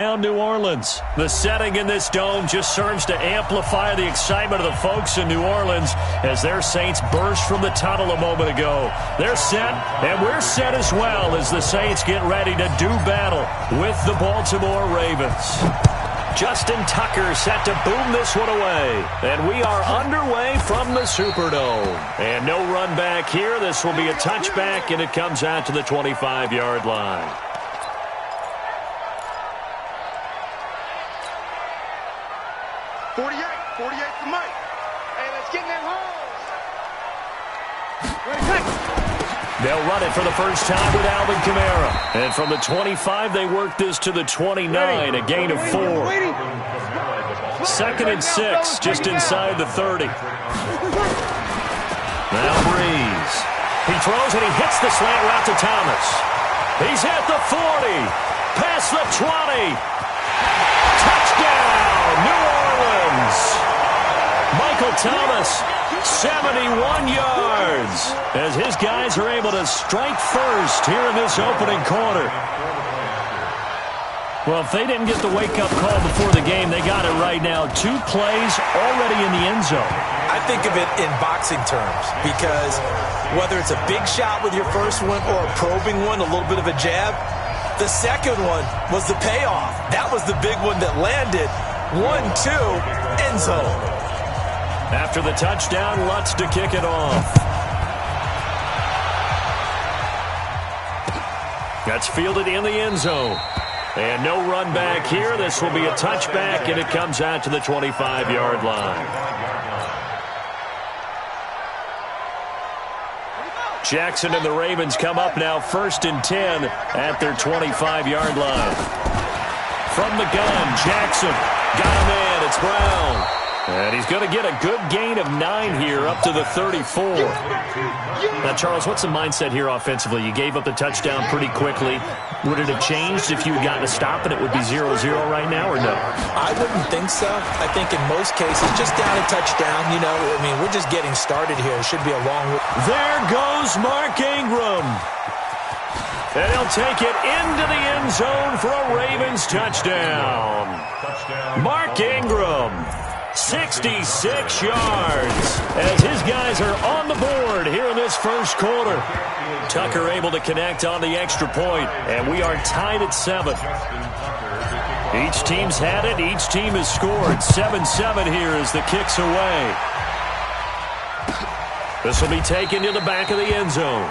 New Orleans. The setting in this dome just serves to amplify the excitement of the folks in New Orleans as their Saints burst from the tunnel a moment ago. They're set, and we're set as well as the Saints get ready to do battle with the Baltimore Ravens. Justin Tucker set to boom this one away. And we are underway from the Superdome. And no run back here. This will be a touchback, and it comes out to the 25-yard line. 48 to Mike. Hey, let's get in that hole. They'll run it for the first time with Alvin Kamara. And from the 25, they work this to the 29, a gain of 4. 2nd and 6, just inside the 30. Now Breeze. He throws and he hits the slant route to Thomas. He's at the 40. Past the 20. Touchdown, New Orleans. Michael Thomas, 71 yards, as his guys are able to strike first here in this opening quarter. Well, if they didn't get the wake-up call before the game, they got it right now. 2 plays already in the end zone. I think of it in boxing terms because whether it's a big shot with your first one or a probing one, a little bit of a jab, the second one was the payoff. That was the big one that landed. 1-2, end zone. After the touchdown, Lutz to kick it off. That's fielded in the end zone. And no run back here. This will be a touchback, and it comes out to the 25-yard line. Jackson and the Ravens come up now 1st and 10 at their 25-yard line. From the gun, Jackson got a man. It's Brown. And he's going to get a good gain of 9 here up to the 34. Now, Charles, what's the mindset here offensively? You gave up the touchdown pretty quickly. Would it have changed if you had gotten a stop and it would be 0-0 right now, or no? I wouldn't think so. I think in most cases, just down a touchdown, you know, I mean, we're just getting started here. It should be a long way. There goes Mark Ingram. And he'll take it into the end zone for a Ravens touchdown. Mark Ingram, 66 yards, as his guys are on the board here in this first quarter. Tucker able to connect on the extra point, and we are tied at 7. Each team's had it. Each team has scored. 7-7 here as the kick's away. This will be taken to the back of the end zone.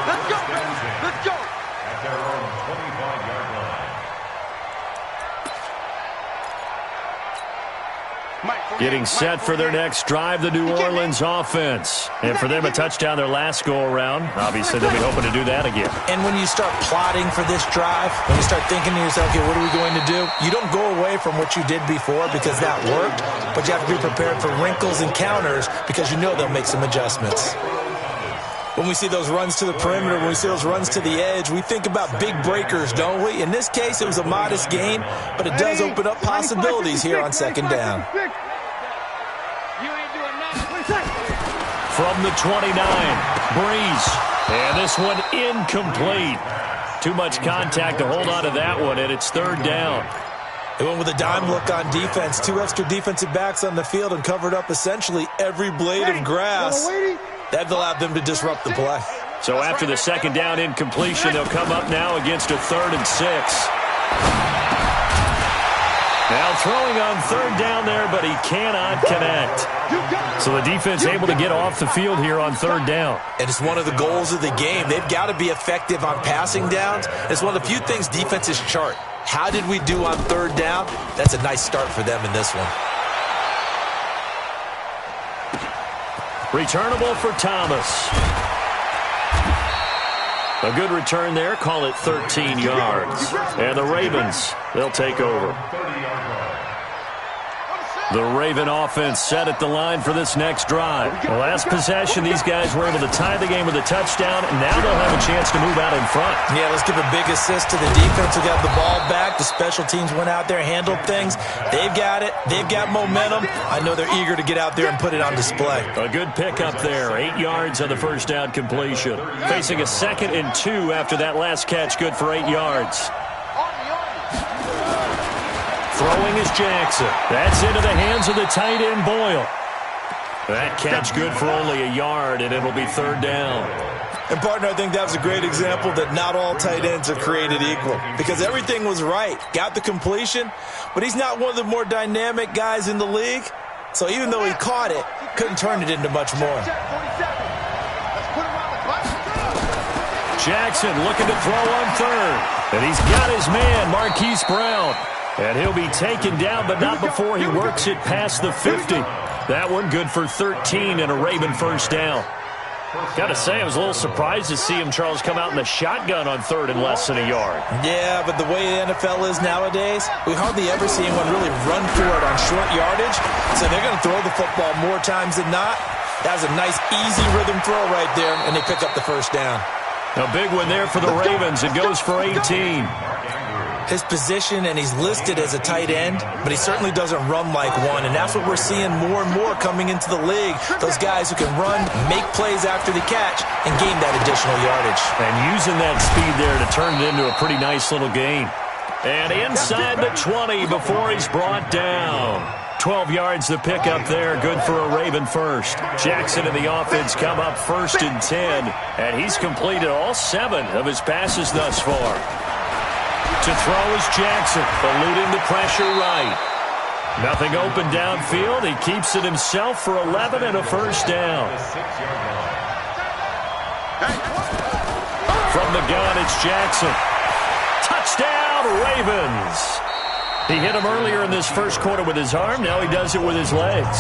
Let's go. Let's go. Getting set for their next drive, the New Orleans offense. And for them, a touchdown their last go-around. Obviously, they'll be hoping to do that again. And when you start plotting for this drive, when you start thinking to yourself, okay, what are we going to do? You don't go away from what you did before because that worked, but you have to be prepared for wrinkles and counters because you know they'll make some adjustments. When we see those runs to the perimeter, when we see those runs to the edge, we think about big breakers, don't we? In this case, it was a modest gain, but it does open up possibilities here on 2nd down. From the 29, Breeze. And this one incomplete. Too much contact to hold on to that one, and it's 3rd down. They went with a dime look on defense. 2 extra defensive backs on the field and covered up essentially every blade of grass. That allowed them to disrupt the play. So after the 2nd down incompletion, they'll come up now against a 3rd and 6. Now throwing on 3rd down there, but he cannot connect. So the defense able to get off the field here on 3rd down. And it's one of the goals of the game. They've got to be effective on passing downs. It's one of the few things defenses chart. How did we do on 3rd down? That's a nice start for them in this one. Returnable for Thomas. A good return there. Call it 13 yards. And the Ravens, they'll take over. The Raven offense set at the line for this next drive. The last possession, these guys were able to tie the game with a touchdown, and now they'll have a chance to move out in front. Yeah, let's give a big assist to the defense who got the ball back. The special teams went out there, handled things. They've got it. They've got momentum. I know they're eager to get out there and put it on display. A good pickup there. 8 yards on the first down completion. Facing a 2nd and 2 after that last catch, good for 8 yards. Throwing is Jackson. That's into the hands of the tight end, Boyle. That catch good for only a yard, and it'll be third down. And, partner, I think that was a great example that not all tight ends are created equal because everything was right. Got the completion, but he's not one of the more dynamic guys in the league. So even though he caught it, couldn't turn it into much more. Jackson looking to throw on third. And he's got his man, Marquise Brown. And he'll be taken down, but not before he works it past the 50. That one good for 13 and a Raven first down. Got to say, I was a little surprised to see him, Charles, come out in the shotgun on third and less than a yard. Yeah, but the way the NFL is nowadays, we hardly ever see anyone really run for it on short yardage. So they're going to throw the football more times than not. That was a nice, easy rhythm throw right there, and they pick up the first down. A big one there for the Ravens. It goes for 18. His position, and he's listed as a tight end, but he certainly doesn't run like one, and that's what we're seeing more and more coming into the league. Those guys who can run, make plays after the catch, and gain that additional yardage. And using that speed there to turn it into a pretty nice little gain. And inside the 20 before he's brought down. 12 yards the pickup there, good for a Raven first. Jackson and the offense come up first and 10, and he's completed all 7 of his passes thus far. To throw is Jackson, eluding the pressure right. Nothing open downfield. He keeps it himself for 11 and a first down. From the gun, it's Jackson. Touchdown, Ravens. He hit him earlier in this first quarter with his arm. Now he does it with his legs.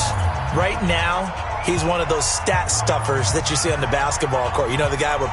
Right now, he's one of those stat stuffers that you see on the basketball court. You know, the guy with